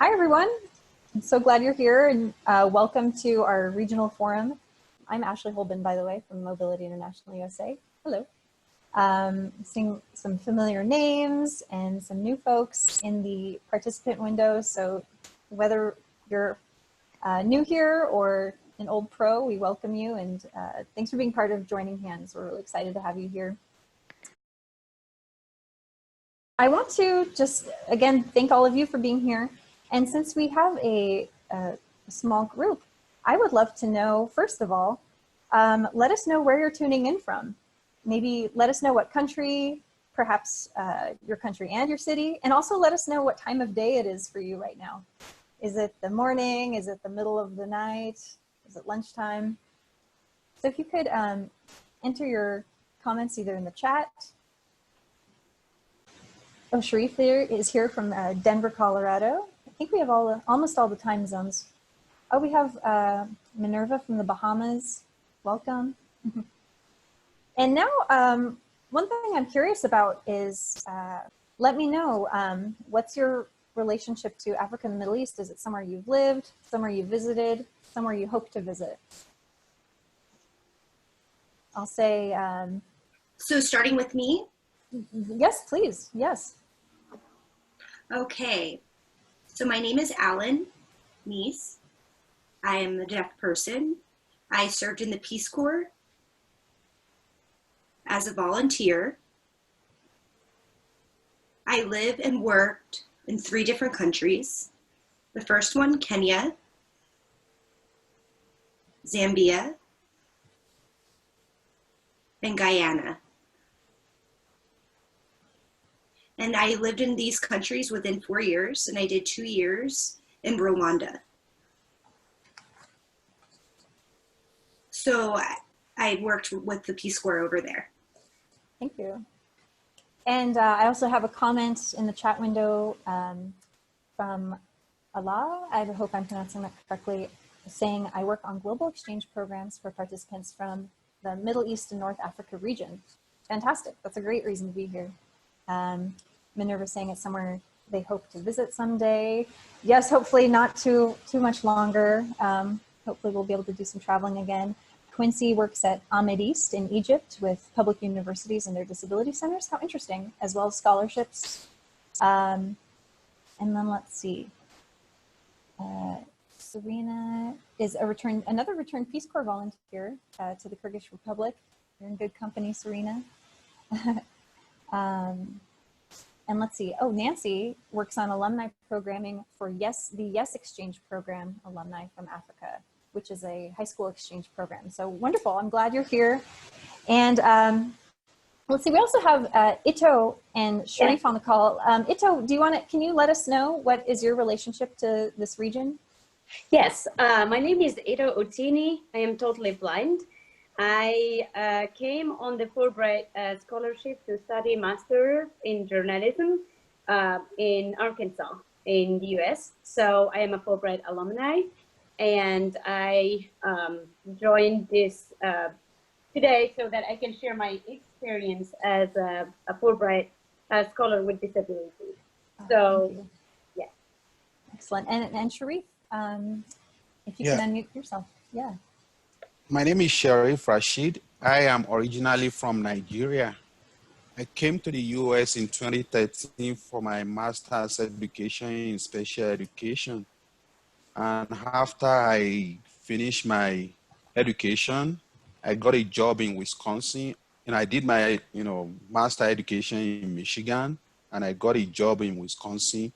Hi, everyone. I'm so glad you're here, and welcome to our regional forum. I'm Ashley Holben, by the way, from Mobility International USA. Hello. Seeing some familiar names and some new folks in the participant window. So whether you're new here or an old pro, we welcome you, and thanks for being part of Joining Hands. We're really excited to have you here. I want to just, again, thank all of you for being here. And since we have a small group, I would love to know, first of all, let us know where you're tuning in from. Maybe let us know what country, perhaps your country and your city, and also let us know what time of day it is for you right now. Is it the morning? Is it the middle of the night? Is it lunchtime? So if you could enter your comments either in the chat. Oh, Sharif is here from Denver, Colorado. I think we have almost all the time zones. Oh, we have Minerva from the Bahamas. Welcome. And now, one thing I'm curious about is, let me know, what's your relationship to Africa and the Middle East? Is it somewhere you've lived, somewhere you visited, somewhere you hope to visit? I'll say... so starting with me? Yes, please, yes. Okay, so my name is Alan Meese. I am a deaf person. I served in the Peace Corps as a volunteer. I live and worked in 3 different countries. The first one, Kenya, Zambia, and Guyana. And I lived in these countries within 4 years, and I did 2 years in Rwanda. So I worked with the Peace Corps over there. Thank you. And I also have a comment in the chat window from Allah, I hope I'm pronouncing that correctly, saying, I work on global exchange programs for participants from the Middle East and North Africa region. Fantastic, that's a great reason to be here. Minerva saying it's somewhere they hope to visit someday. Yes, hopefully not too much longer. Hopefully we'll be able to do some traveling again. Quincy works at Ahmed East in Egypt with public universities and their disability centers. How interesting, as well as scholarships. And then let's see. Serena is another returned Peace Corps volunteer to the Kyrgyz Republic. You're in good company, Serena. And let's see, oh, Nancy works on alumni programming for the Yes Exchange Program alumni from Africa, which is a high school exchange program. So wonderful, I'm glad you're here. And let's see, we also have Itto and Sharif on the call. Itto, can you let us know what is your relationship to this region? Yes, my name is Itto Outini. I am totally blind. I came on the Fulbright scholarship to study master in journalism in Arkansas in the US. So I am a Fulbright alumni, and I joined this today so that I can share my experience as a Fulbright scholar with disabilities. So, yeah. Excellent. And Sharif, if you can unmute yourself. Yeah. My name is Sharif Rashid. I am originally from Nigeria. I came to the US in 2013 for my master's education in special education. And after I finished my education, I got a job in Wisconsin, and I did my, master education in Michigan, and I got a job in Wisconsin.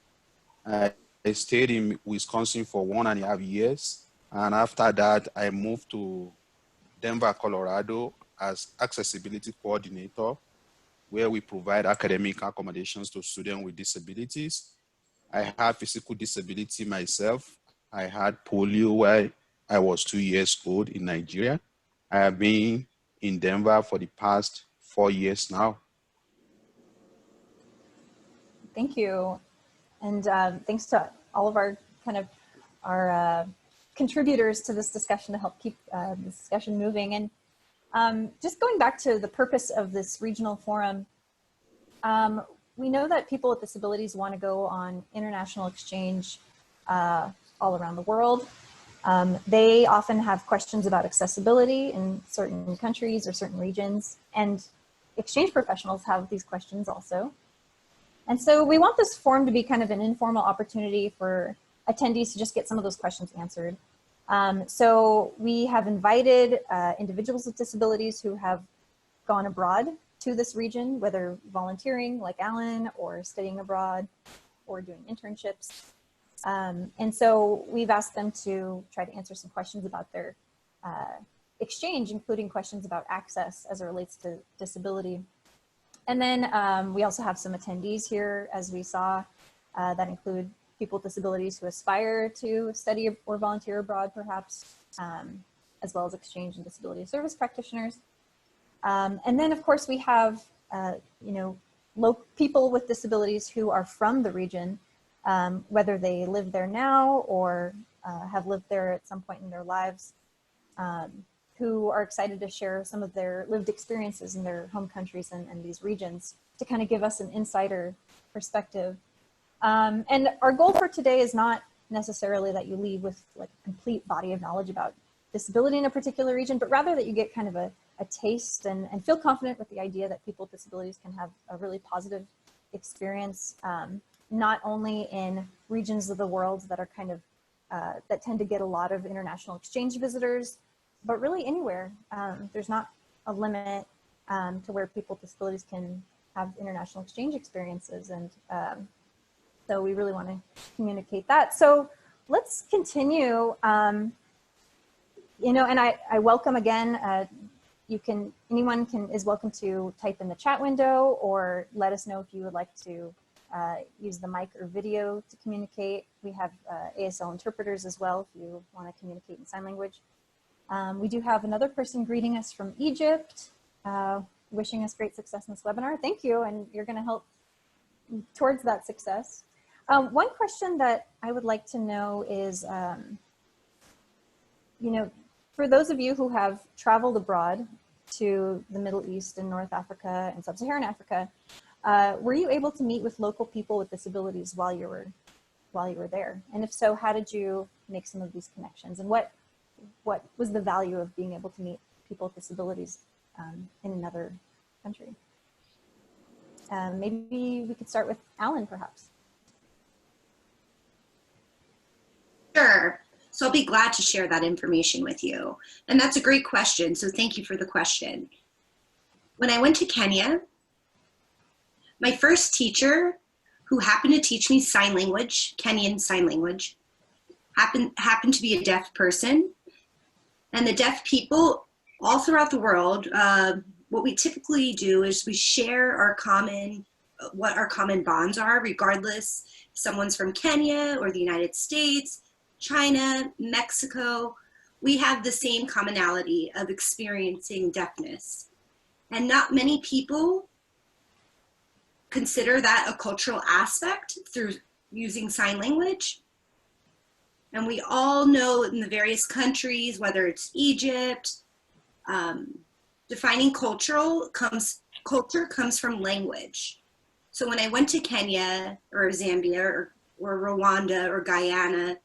I stayed in Wisconsin for 1.5 years. And after that, I moved to Denver, Colorado as accessibility coordinator, where we provide academic accommodations to students with disabilities. I have physical disability myself. I had polio while I was 2 years old in Nigeria. I have been in Denver for the past 4 years now. Thank you. And thanks to all of our contributors to this discussion to help keep the discussion moving. And just going back to the purpose of this regional forum, we know that people with disabilities want to go on international exchange all around the world. They often have questions about accessibility in certain countries or certain regions, and exchange professionals have these questions also. And so we want this forum to be kind of an informal opportunity for attendees to just get some of those questions answered. So we have invited individuals with disabilities who have gone abroad to this region, whether volunteering like Alan, or studying abroad, or doing internships. And so we've asked them to try to answer some questions about their exchange, including questions about access as it relates to disability. And then we also have some attendees here, as we saw, that include people with disabilities who aspire to study or volunteer abroad, perhaps, as well as exchange and disability service practitioners. And then, of course, we have, people with disabilities who are from the region, whether they live there now or have lived there at some point in their lives, who are excited to share some of their lived experiences in their home countries and these regions to kind of give us an insider perspective. And our goal for today is not necessarily that you leave with like a complete body of knowledge about disability in a particular region, but rather that you get kind of a taste and feel confident with the idea that people with disabilities can have a really positive experience, not only in regions of the world that are kind of, that tend to get a lot of international exchange visitors, but really anywhere. There's not a limit to where people with disabilities can have international exchange experiences. And so we really want to communicate that. So let's continue. And I welcome again, anyone is welcome to type in the chat window or let us know if you would like to use the mic or video to communicate. We have ASL interpreters as well if you want to communicate in sign language. We do have another person greeting us from Egypt, wishing us great success in this webinar. Thank you, and you're going to help towards that success. One question that I would like to know is, for those of you who have traveled abroad to the Middle East and North Africa and Sub-Saharan Africa, were you able to meet with local people with disabilities while you were there? And if so, how did you make some of these connections? And what was the value of being able to meet people with disabilities in another country? Maybe we could start with Alan, perhaps. Sure. So I'll be glad to share that information with you. And that's a great question, so thank you for the question. When I went to Kenya, my first teacher, who happened to teach me sign language, Kenyan sign language, happened to be a deaf person. And the deaf people all throughout the world, what we typically do is we share what our common bonds are, regardless if someone's from Kenya or the United States, China, Mexico. We have the same commonality of experiencing deafness. And not many people consider that a cultural aspect through using sign language. And we all know in the various countries, whether it's Egypt, defining culture comes from language. So when I went to Kenya or Zambia or Rwanda or Guyana,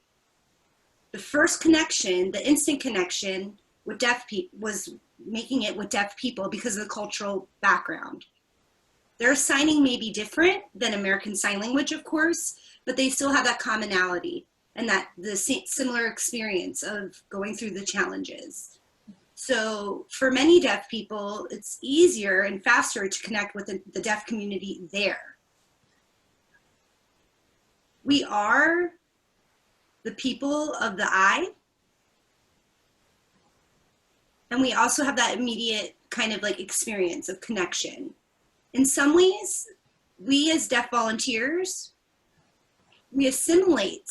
the first connection, the instant connection with deaf people was making it with deaf people because of the cultural background. Their signing may be different than American Sign Language, of course, but they still have that commonality and the similar experience of going through the challenges. So for many deaf people, it's easier and faster to connect with the deaf community there. We are the people of the eye. And we also have that immediate kind of like experience of connection. In some ways, we as deaf volunteers, we assimilate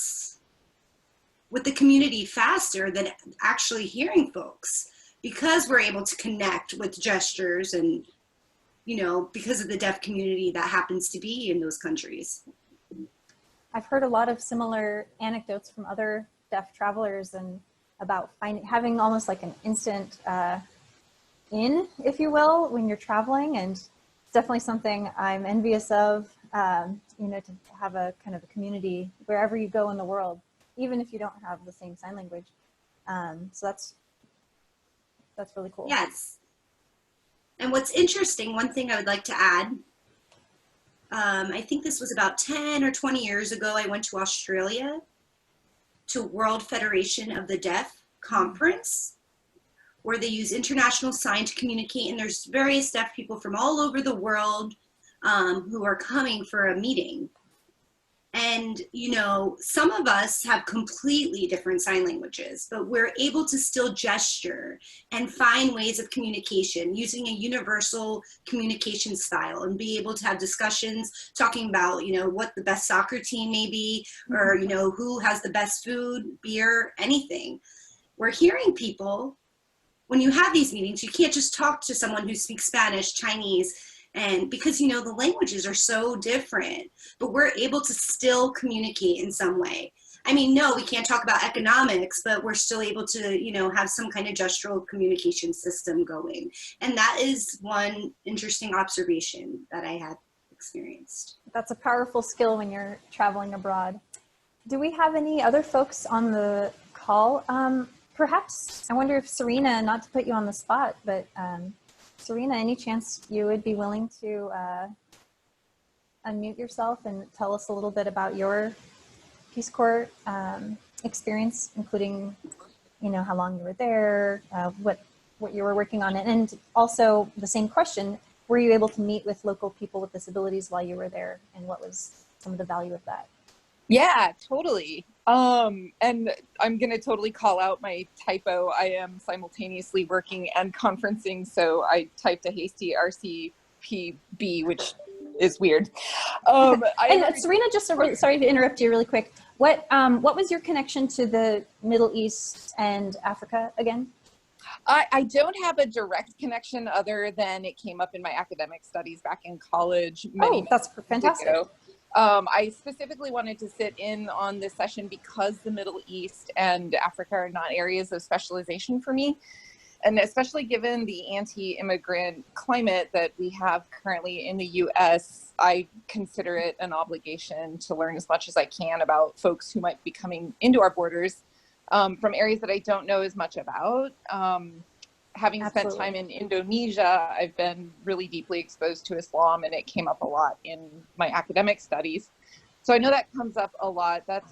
with the community faster than actually hearing folks because we're able to connect with gestures and, because of the deaf community that happens to be in those countries. I've heard a lot of similar anecdotes from other deaf travelers and about having almost like an instant if you will, when you're traveling, and it's definitely something I'm envious of, to have a kind of a community wherever you go in the world. even if you don't have the same sign language. So that's really cool. Yes. And what's interesting, one thing I would like to add, I think this was about 10 or 20 years ago, I went to Australia to World Federation of the Deaf conference, where they use international sign to communicate, and there's various deaf people from all over the world who are coming for a meeting. And, you know, some of us have completely different sign languages, but we're able to still gesture and find ways of communication using a universal communication style, and be able to have discussions talking about, you know, what the best soccer team may be, or, you know, who has the best food, beer, anything. We're hearing people, when you have these meetings, you can't just talk to someone who speaks Spanish, Chinese, and because, you know, the languages are so different, but we're able to still communicate in some way. I mean, no, we can't talk about economics, but we're still able to, you know, have some kind of gestural communication system going. And that is one interesting observation that I had experienced. That's a powerful skill when you're traveling abroad. Do we have any other folks on the call? Perhaps, I wonder if Serena, not to put you on the spot, but Serena, any chance you would be willing to unmute yourself and tell us a little bit about your Peace Corps experience, including, you know, how long you were there, what you were working on, and also the same question, were you able to meet with local people with disabilities while you were there, and what was some of the value of that? Yeah, totally. And I'm going to totally call out my typo. I am simultaneously working and conferencing, so I typed a hasty RCPB, which is weird. And Serena, just sorry to interrupt you really quick. What was your connection to the Middle East and Africa again? I don't have a direct connection other than it came up in my academic studies back in college many that's fantastic. ago. I specifically wanted to sit in on this session because the Middle East and Africa are not areas of specialization for me. And especially given the anti-immigrant climate that we have currently in the US, I consider it an obligation to learn as much as I can about folks who might be coming into our borders from areas that I don't know as much about. Having spent time in Indonesia, I've been really deeply exposed to Islam, and it came up a lot in my academic studies. So I know that comes up a lot. That's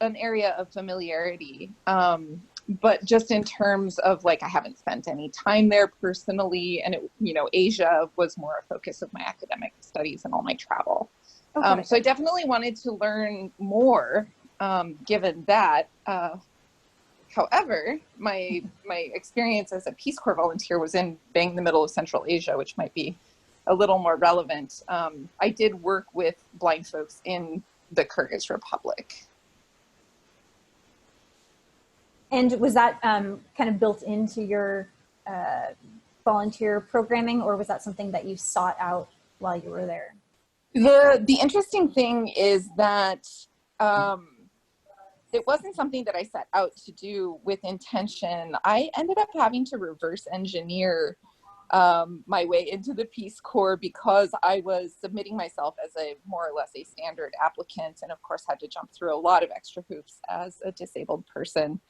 an area of familiarity. But just in terms of, like, I haven't spent any time there personally, and it, you know, Asia was more a focus of my academic studies and all my travel. Okay. So I definitely wanted to learn more, given that. However, my experience as a Peace Corps volunteer was in bang the middle of Central Asia, which might be a little more relevant. I did work with blind folks in the Kyrgyz Republic. And was that kind of built into your volunteer programming, or was that something that you sought out while you were there? The interesting thing is that it wasn't something that I set out to do with intention. I ended up having to reverse engineer my way into the Peace Corps because I was submitting myself as a more or less a standard applicant, and of course had to jump through a lot of extra hoops as a disabled person.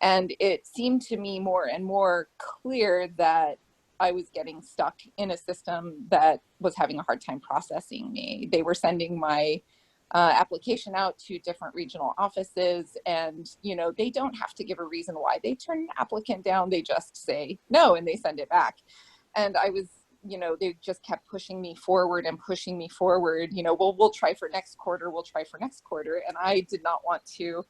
And it seemed to me more and more clear that I was getting stuck in a system that was having a hard time processing me. They were sending my application out to different regional offices, and, you know, they don't have to give a reason why they turn an applicant down. They just say no and they send it back. And I was, you know, they just kept pushing me forward and pushing me forward, you know, well, we'll try for next quarter, we'll try for next quarter. And I did not want to,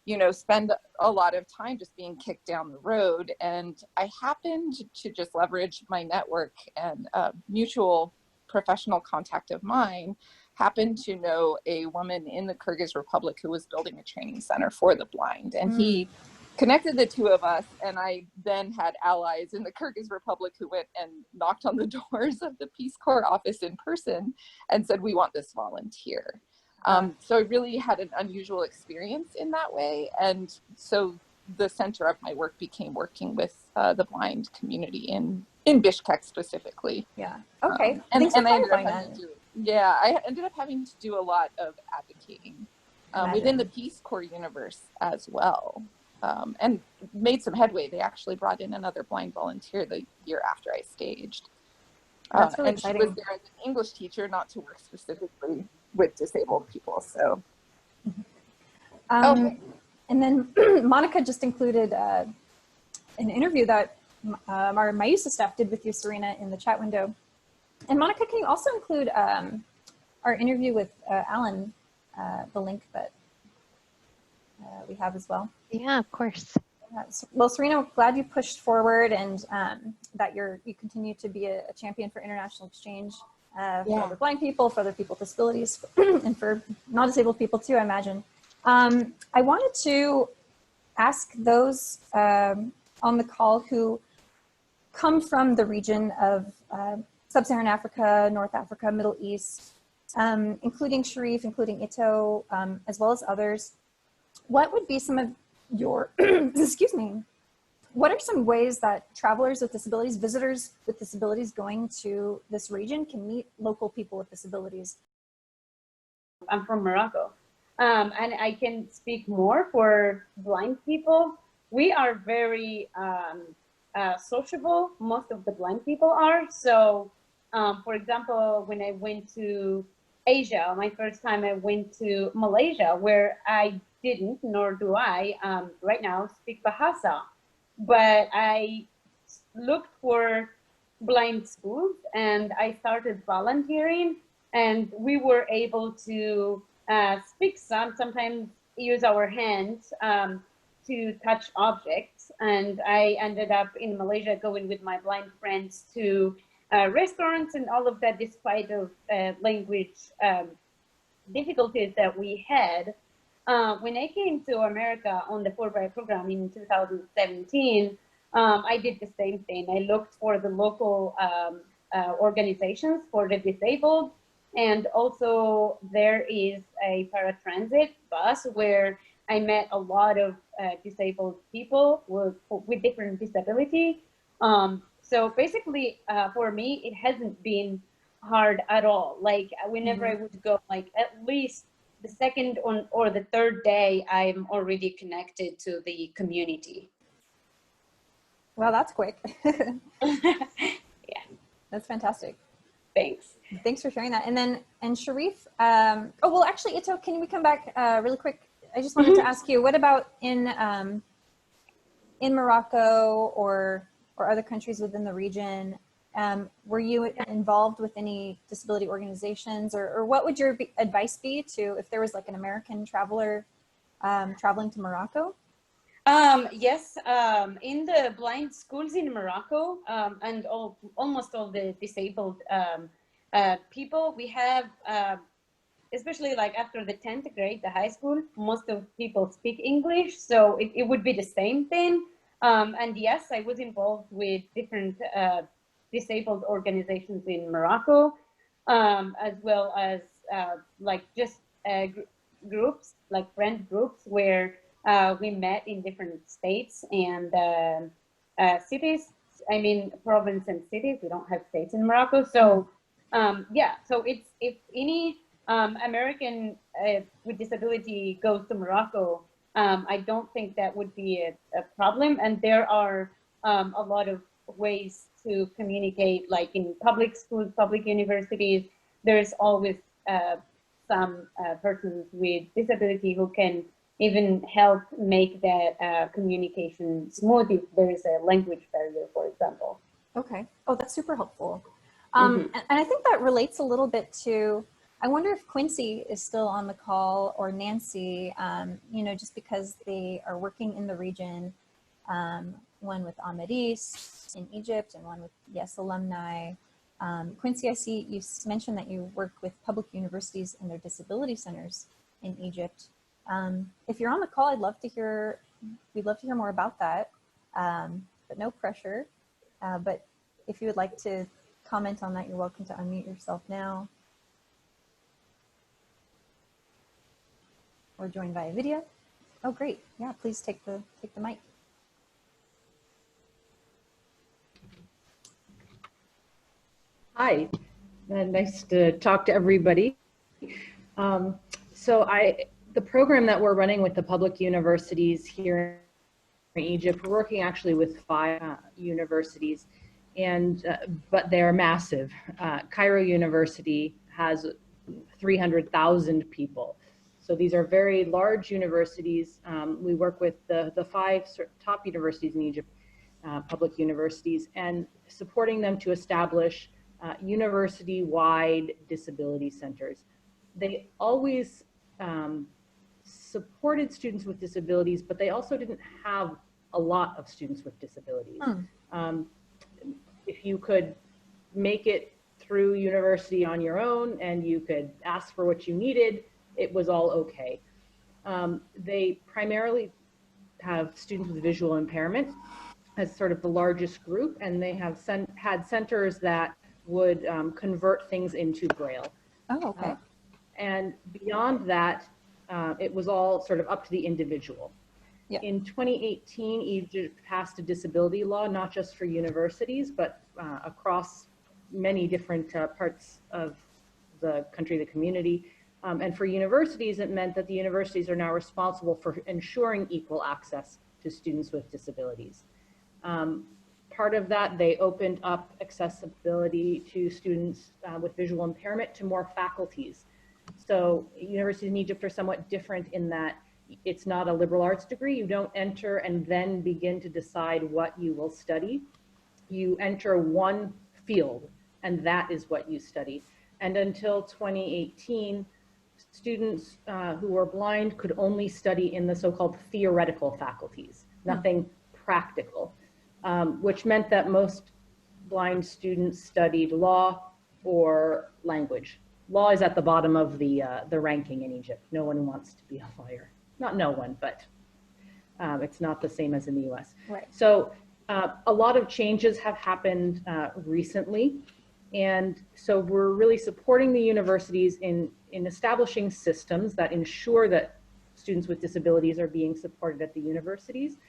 you know, spend a lot of time just being kicked down the road. And I happened to just leverage my network, and a mutual professional contact of mine happened to know a woman in the Kyrgyz Republic who was building a training center for the blind. And he connected the two of us, and I then had allies in the Kyrgyz Republic who went and knocked on the doors of the Peace Corps office in person and said, we want this volunteer. So I really had an unusual experience in that way. And so the center of my work became working with the blind community in Bishkek specifically. Yeah. Okay. I ended up having to do a lot of advocating within the Peace Corps universe as well, and made some headway. They actually brought in another blind volunteer the year after I staged. That's really and exciting. she was there as an English teacher, not to work specifically with disabled people. So, And then Monica just included an interview that our MyUSA staff did with you, Serena, in the chat window. And Monica, can you also include our interview with Alan, the link that we have as well? Yeah, of course. Well, Serena, glad you pushed forward and that you continue to be a champion for international exchange for other blind people, for other people with disabilities, and for non-disabled people too, I imagine. I wanted to ask those on the call who come from the region of Sub-Saharan Africa, North Africa, Middle East, including Sharif, including Itto, as well as others. What would be some of your, excuse me, what are some ways that travelers with disabilities, visitors with disabilities going to this region can meet local people with disabilities? I'm from Morocco, and I can speak more for blind people. We are very sociable. Most of the blind people are. So, for example, when I went to Asia, my first time I went to Malaysia, where I didn't, nor do I right now, speak Bahasa. But I looked for blind schools and I started volunteering, and we were able to speak sometimes use our hands to touch objects. And I ended up in Malaysia going with my blind friends to restaurants and all of that, despite of language difficulties that we had. When I came to America on the Fulbright program in 2017, I did the same thing. I looked for the local organizations for the disabled, and also there is a paratransit bus where I met a lot of disabled people with different disability. So basically, for me, it hasn't been hard at all. Like whenever I would go, like at least the second or the third day, I'm already connected to the community. Well, that's quick. Yeah. That's fantastic. Thanks. Thanks for sharing that. And then, Sharif, oh, well, actually, Itto, can we come back really quick? I just wanted to ask you, what about in Morocco or other countries within the region? Were you involved with any disability organizations, or what would your advice be to if there was like an American traveler traveling to Morocco? Yes, in the blind schools in Morocco and almost all the disabled people, we have, especially like after the 10th grade, the high school, most of people speak English, so it would be the same thing. And yes, I was involved with different disabled organizations in Morocco, as well as like just groups, like friend groups, where we met in different states and cities. I mean, province and cities. We don't have states in Morocco. So yeah, so it's, if any American with disability goes to Morocco, I don't think that would be a problem. And there are a lot of ways to communicate, like in public schools, public universities. There's always some persons with disability who can even help make that communication smooth if there is a language barrier, for example. Okay. Oh, that's super helpful. And I think that relates a little bit to, I wonder if Quincy is still on the call, or Nancy, you know, just because they are working in the region, one with Ahmadis in Egypt and one with Yes alumni. Quincy, I see you mentioned that you work with public universities and their disability centers in Egypt. If you're on the call, we'd love to hear more about that, but no pressure. But if you would like to comment on that, you're welcome to unmute yourself now or join via video. Oh, great. Yeah, please take the mic. Hi, nice to talk to everybody. So the program that we're running with the public universities here in Egypt, we're working actually with 5 universities, and but they're massive. Cairo University has 300,000 people. So these are very large universities. We work with the 5 top universities in Egypt, public universities, and supporting them to establish university-wide disability centers. They always supported students with disabilities, but they also didn't have a lot of students with disabilities. If you could make it through university on your own and you could ask for what you needed, it was all okay. They primarily have students with visual impairment as sort of the largest group, and they have had centers that would convert things into Braille. Oh, okay. And beyond that, it was all sort of up to the individual. Yeah. In 2018, Egypt passed a disability law, not just for universities, but across many different parts of the country, the community. And for universities, it meant that the universities are now responsible for ensuring equal access to students with disabilities. Part of that, they opened up accessibility to students with visual impairment to more faculties. So universities in Egypt are somewhat different in that it's not a liberal arts degree. You don't enter and then begin to decide what you will study. You enter one field, and that is what you study. And until 2018, students who were blind could only study in the so-called theoretical faculties, nothing practical, which meant that most blind students studied law or language. Law is at the bottom of the ranking in Egypt. No one wants to be a lawyer. Not no one, but it's not the same as in the US. Right. So a lot of changes have happened recently. And so we're really supporting the universities in establishing systems that ensure that students with disabilities are being supported at the universities,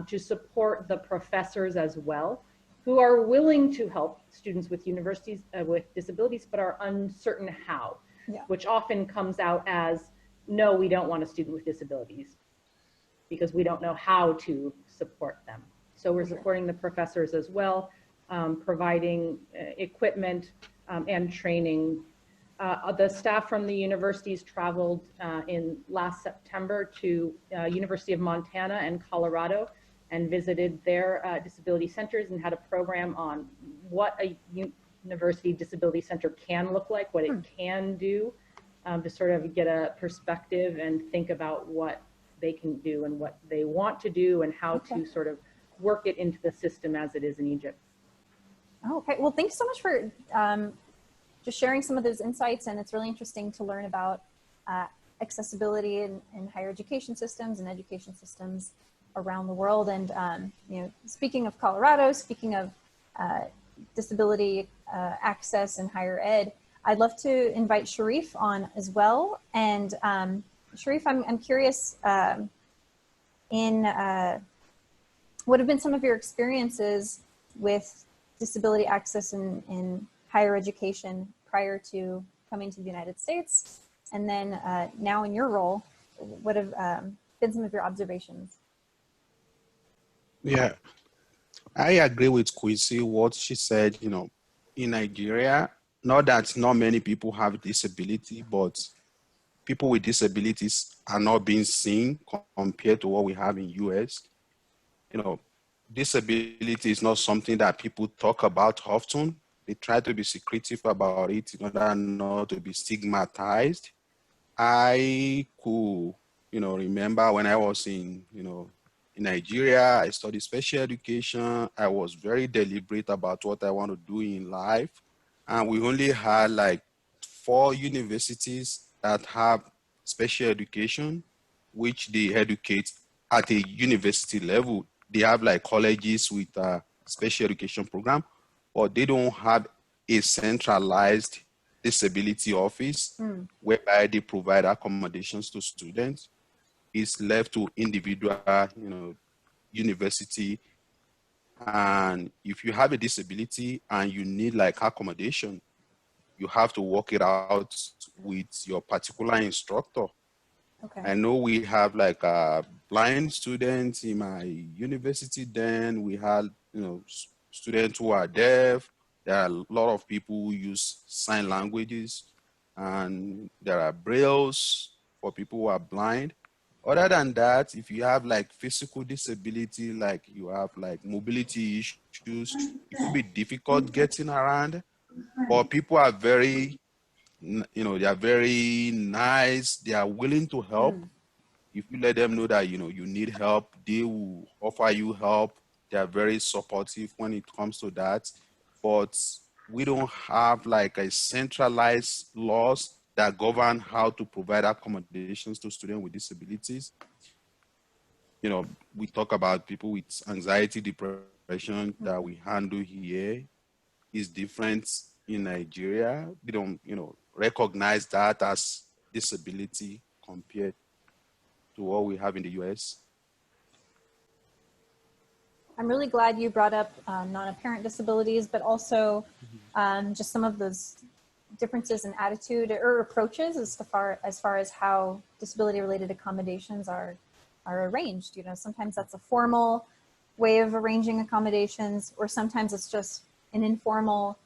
to support the professors as well, who are willing to help students with universities with disabilities, but are uncertain how, which often comes out as, no, we don't want a student with disabilities because we don't know how to support them. So we're supporting the professors as well, providing equipment and training. The staff from the universities traveled in last September to University of Montana and Colorado and visited their disability centers and had a program on what a university disability center can look like, what it can do, to sort of get a perspective and think about what they can do and what they want to do and how to sort of work it into the system as it is in Egypt. Oh, okay. Well, thanks so much for just sharing some of those insights. And it's really interesting to learn about accessibility in higher education systems and education systems around the world. And, you know, speaking of Colorado, speaking of disability access in higher ed, I'd love to invite Sharif on as well. And Sharif, I'm curious, what have been some of your experiences with disability access in higher education prior to coming to the United States? And then now in your role, what have been some of your observations? Yeah, I agree with Quincy, what she said, you know, in Nigeria, not that not many people have disability, but people with disabilities are not being seen compared to what we have in US. You know, disability is not something that people talk about often. They try to be secretive about it in order not to be stigmatized. I could, you know, remember when I was in, you know, in Nigeria, I studied special education. I was very deliberate about what I want to do in life. And we only had like 4 universities that have special education, which they educate at a university level. They have like colleges with a special education program, but they don't have a centralized disability office whereby they provide accommodations to students. It's left to individual, you know, university. And if you have a disability and you need like accommodation, you have to work it out with your particular instructor. Okay. I know we have like blind students in my university. Then we had, students who are deaf. There are a lot of people who use sign languages, and there are brailles for people who are blind. Other than that, if you have like physical disability, like you have like mobility issues, it could be difficult getting around. But people are very, they are very nice. They are willing to help. If you let them know that, you need help, they will offer you help. They are very supportive when it comes to that. But we don't have like a centralized laws that govern how to provide accommodations to students with disabilities. We talk about people with anxiety, depression that we handle here is different in Nigeria. We don't, recognize that as disability compared to what we have in the US. I'm really glad you brought up non-apparent disabilities, but also just some of those differences in attitude or approaches as far as how disability-related accommodations are arranged. Sometimes that's a formal way of arranging accommodations, or sometimes it's just an informal,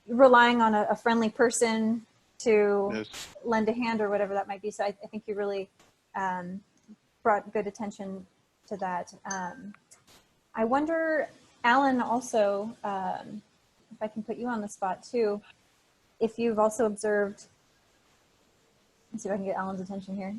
relying on a friendly person to Yes. lend a hand or whatever that might be. So I think you really brought good attention to that. I wonder, Alan, also, if I can put you on the spot too, if you've also observed, let's see if I can get Alan's attention here.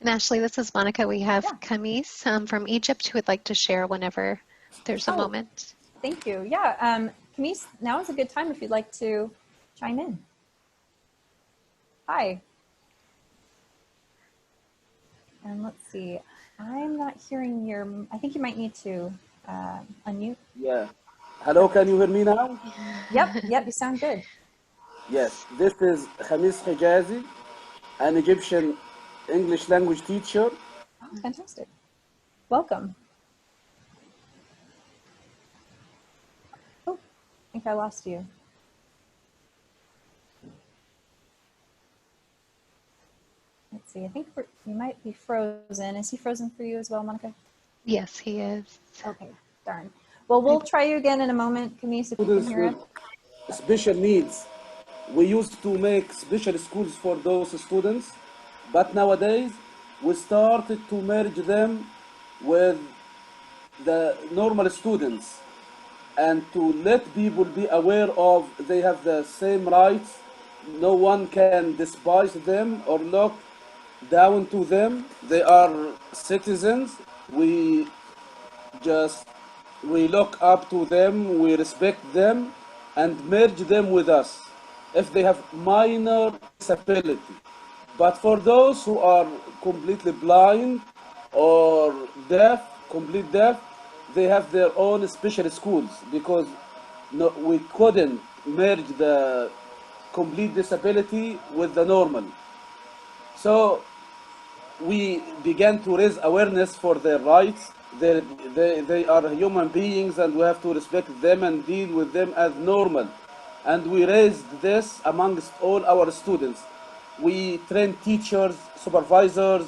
And Ashley, this is Monica. We have Camis from Egypt who would like to share whenever there's a moment. Thank you. Yeah, Camis, now is a good time if you'd like to chime in. Hi. And let's see, I'm not hearing your, I think you might need to unmute. Yeah. Hello, can you hear me now? Yep, you sound good. Yes, this is Khamis Hijazi, an Egyptian English language teacher. Oh, fantastic. Welcome. Oh, I think I lost you. Let's see, I think you might be frozen. Is he frozen for you as well, Monica? Yes, he is. Okay, darn. Well, we'll try you again in a moment, Camis, if you can hear us. Special needs. We used to make special schools for those students, but nowadays we started to merge them with the normal students and to let people be aware of they have the same rights. No one can despise them or look down to them. They are citizens. We look up to them, we respect them, and merge them with us if they have minor disability. But for those who are completely blind or deaf, complete deaf, they have their own special schools because we couldn't merge the complete disability with the normal. So we began to raise awareness for their rights. They are human beings and we have to respect them and deal with them as normal. And we raised this amongst all our students. We train teachers, supervisors,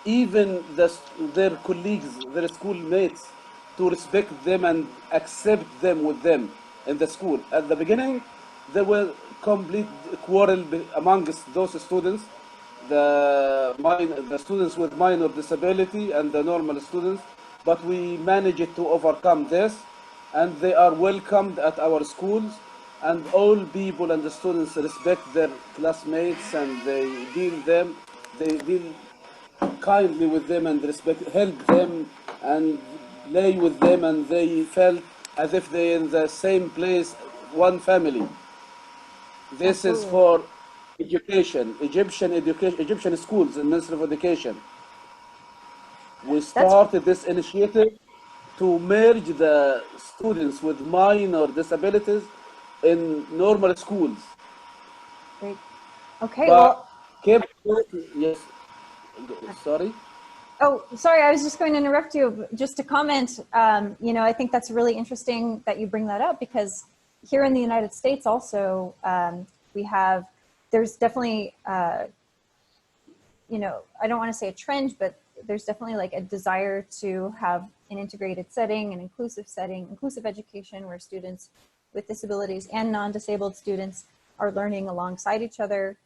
even their colleagues, their schoolmates, to respect them and accept them with them in the school. At the beginning, there were complete quarrel amongst those students, the students with minor disability and the normal students, but we managed to overcome this, and they are welcomed at our schools, and all people and the students respect their classmates, and they deal kindly with them and help them and play with them, and they felt as if they're in the same place, one family. This is for education, Egyptian schools and Ministry of Education. We started this initiative to merge the students with minor disabilities in normal schools. Great. Okay, But well. Yes, sorry. Oh, sorry, I was just going to interrupt you just to comment. I think that's really interesting that you bring that up, because here in the United States also, there's definitely you know, I don't want to say a trend, but there's definitely like a desire to have an integrated setting, an inclusive setting, inclusive education where students with disabilities and non-disabled students are learning alongside each other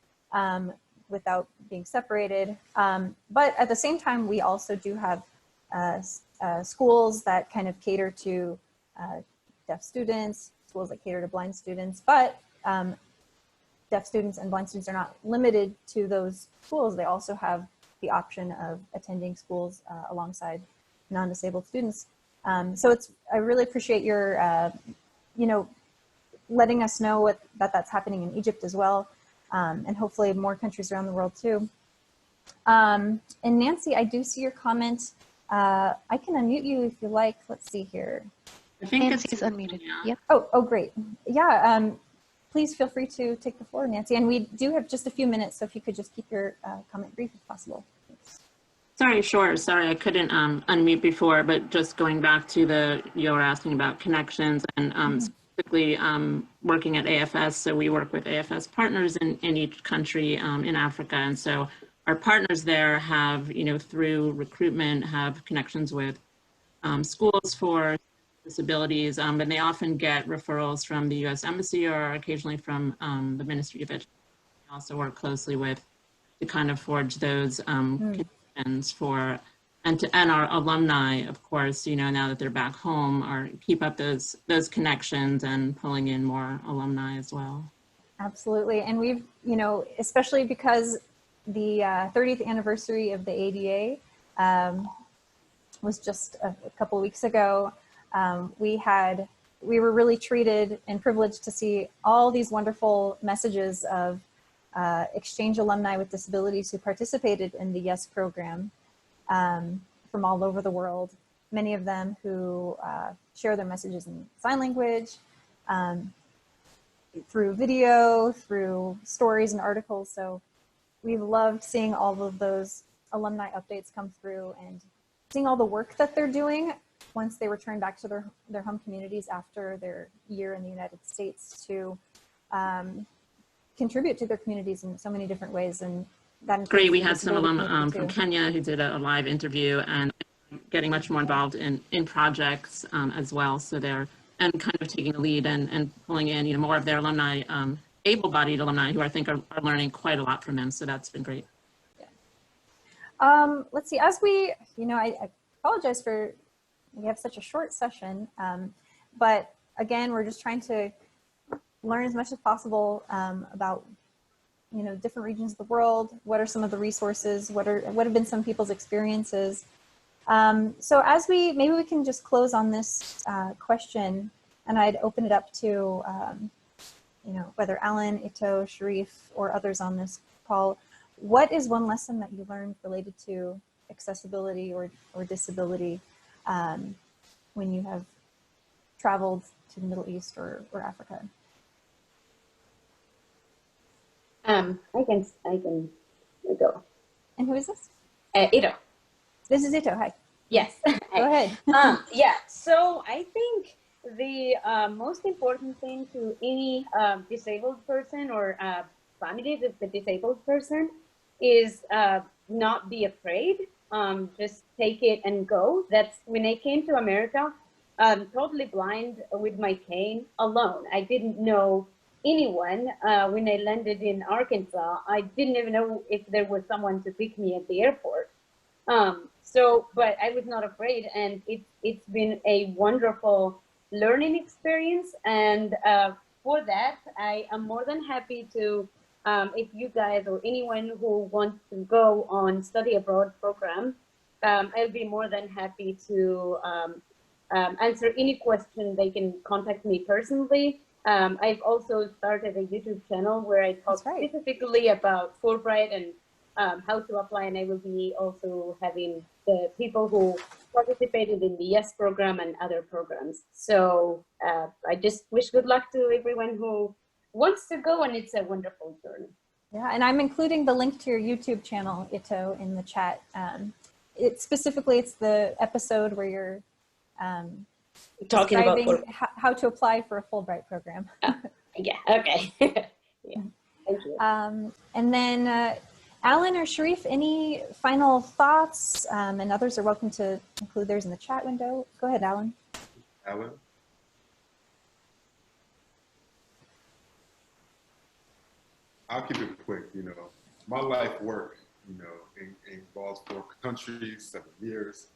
without being separated. But at the same time, we also do have schools that kind of cater to deaf students, schools that cater to blind students, but deaf students and blind students are not limited to those schools. They also have the option of attending schools alongside non-disabled students. So I really appreciate your, you know, letting us know that's happening in Egypt as well, and hopefully more countries around the world too. And Nancy, I do see your comment. I can unmute you if you like. Let's see here. I think Nancy's unmuted. Yep. Oh, great. Yeah, please feel free to take the floor, Nancy. And we do have just a few minutes, so if you could just keep your comment brief if possible. Thanks. Sorry, sure. Sorry, I couldn't unmute before, but just going back to you were asking about connections and specifically working at AFS. So we work with AFS partners in each country in Africa. And so our partners there have, you know, through recruitment, have connections with schools for disabilities, and they often get referrals from the U.S. Embassy or occasionally from the Ministry of Education. We also work closely with to kind of forge those connections for, and our alumni, of course, you know, now that they're back home, are keep up those connections and pulling in more alumni as well. Absolutely, and we've, you know, especially because the 30th anniversary of the ADA was just a couple weeks ago. We were really treated and privileged to see all these wonderful messages of exchange alumni with disabilities who participated in the YES program from all over the world. Many of them who share their messages in sign language, through video, through stories and articles. So we've loved seeing all of those alumni updates come through and seeing all the work that they're doing once they return back to their home communities after their year in the United States to contribute to their communities in so many different ways. And that great. We had some alum from Kenya who did a live interview and getting much more involved in projects as well. So they're and kind of taking the lead and pulling in, you know, more of their alumni, able-bodied alumni who I think are learning quite a lot from them. So that's been great. Yeah. Let's see, as we, you know, I apologize for, we have such a short session, but again, we're just trying to learn as much as possible about, you know, different regions of the world. What are some of the resources? What have been some people's experiences? So as maybe we can just close on this question, and I'd open it up to, you know, whether Alan, Itto, Sharif, or others on this call. What is one lesson that you learned related to accessibility or disability when you have traveled to the Middle East or Africa? I can go. And who is this? Itto. This is Itto. Hi. Yes. Go ahead. Yeah. So I think the most important thing to any disabled person or family with a disabled person is not be afraid. Just take it and go. That's when I came to America, totally blind with my cane alone. I didn't know anyone. When I landed in Arkansas, I didn't even know if there was someone to pick me at the airport. But I was not afraid, and it's been a wonderful learning experience. And for that, I am more than happy to, if you guys or anyone who wants to go on study abroad program, I'll be more than happy to answer any question. They can contact me personally. I've also started a YouTube channel where I talk specifically about Fulbright and how to apply, and I will be also having the people who participated in the YES program and other programs. So I just wish good luck to everyone who wants to go, and it's a wonderful journey. Yeah, and I'm including the link to your YouTube channel, Itto, in the chat. It's the episode where you're talking about how to apply for a Fulbright program. Yeah, okay. Yeah, thank you. And then Alan or Sharif, any final thoughts? And others are welcome to include theirs in the chat window. Go ahead, Alan. Alan? I'll keep it quick, you know. My life work, you know, involves 4 countries, 7 years,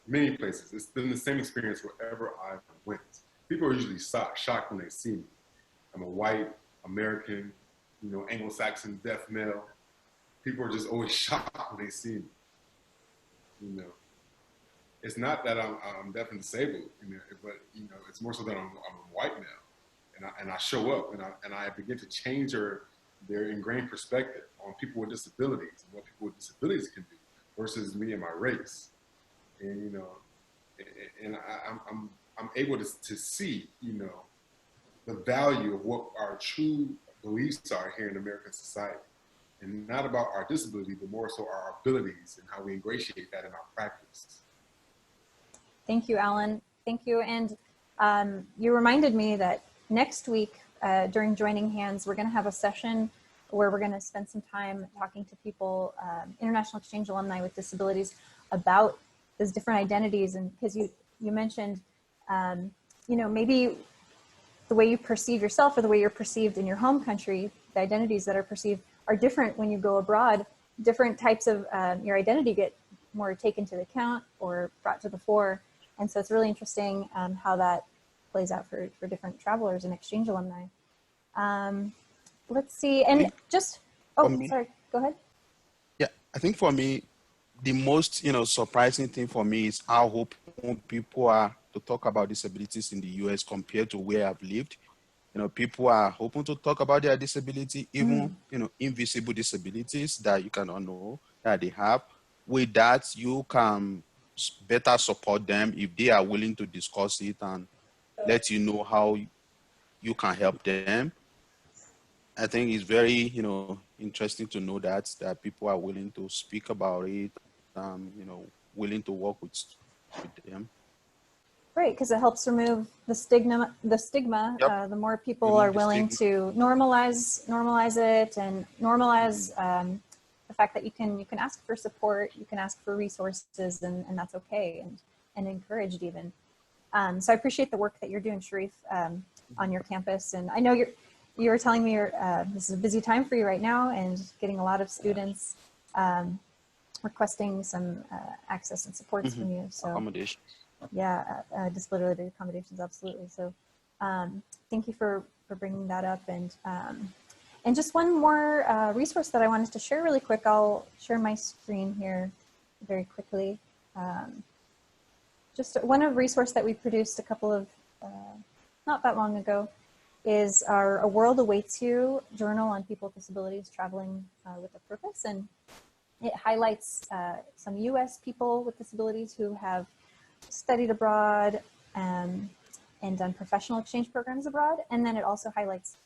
many places. It's been the same experience wherever I went. People are usually shocked when they see me. I'm a white American, you know, Anglo-Saxon deaf male. People are just always shocked when they see me. You know, it's not that I'm deaf and disabled, you know, but you know, it's more so that I'm a white male, and I show up and I begin to change their ingrained perspective on people with disabilities and what people with disabilities can do versus me and my race. And you know, and I'm able to see, you know, the value of what our true beliefs are here in American society, and not about our disability, but more so our abilities and how we ingratiate that in our practice. Thank you, Alan. Thank you. And you reminded me that next week during Joining Hands, we're going to have a session where we're going to spend some time talking to people, international exchange alumni with disabilities, about those different identities. And because you mentioned, you know, maybe the way you perceive yourself or the way you're perceived in your home country, the identities that are perceived are different when you go abroad. Different types of your identity get more taken to account or brought to the fore. And so it's really interesting how that plays out for different travelers and exchange alumni. Let's see, and just, sorry, go ahead. Yeah, I think for me, the most, you know, surprising thing for me is how open people are to talk about disabilities in the US compared to where I've lived. You know, people are open to talk about their disability, even, you know, invisible disabilities that you cannot know that they have. With that, you can better support them if they are willing to discuss it and let you know how you can help them. I think it's very, you know, interesting to know that people are willing to speak about it, you know, willing to work with them. Great, because it helps remove the stigma. Yep. The more people are willing to normalize it and normalize the fact that you can ask for support, you can ask for resources, and that's okay, and encouraged even. So I appreciate the work that you're doing, Sharif, on your campus. And I know you were telling me this is a busy time for you right now, and getting a lot of students requesting some access and supports from you. So accommodations. Yeah, disability-related accommodations, absolutely. So thank you for bringing that up. And just one more resource that I wanted to share really quick. I'll share my screen here very quickly. Just one resource that we produced a couple of, not that long ago, is our A World Awaits You journal on people with disabilities traveling with a purpose. And it highlights some US people with disabilities who have studied abroad and done professional exchange programs abroad. And then it also highlights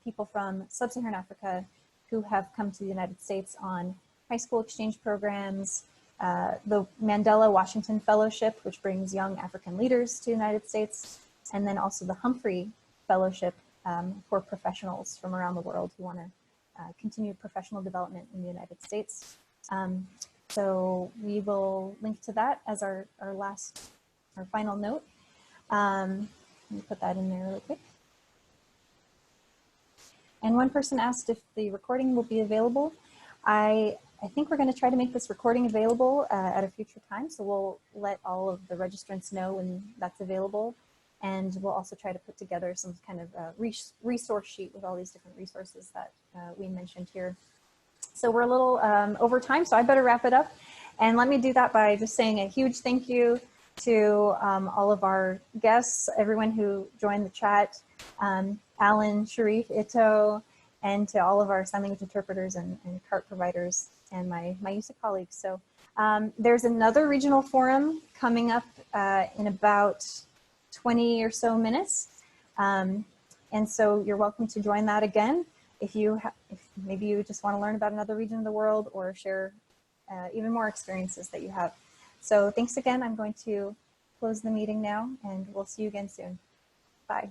people from sub-Saharan Africa who have come to the United States on high school exchange programs, the Mandela Washington Fellowship, which brings young African leaders to the United States, and then also the Humphrey Fellowship for professionals from around the world who want to continue professional development in the United States. So we will link to that as our final note. Let me put that in there really quick. And one person asked if the recording will be available. I think we're going to try to make this recording available at a future time. So we'll let all of the registrants know when that's available. And we'll also try to put together some kind of resource sheet with all these different resources that we mentioned here. So we're a little over time, so I better wrap it up. And let me do that by just saying a huge thank you to all of our guests, everyone who joined the chat, Alan, Sharif, Itto, and to all of our sign language interpreters and CART providers and my USA colleagues. So there's another regional forum coming up in about 20 or so minutes. And so you're welcome to join that again. If maybe you just want to learn about another region of the world or share even more experiences that you have. So thanks again. I'm going to close the meeting now, and we'll see you again soon. Bye.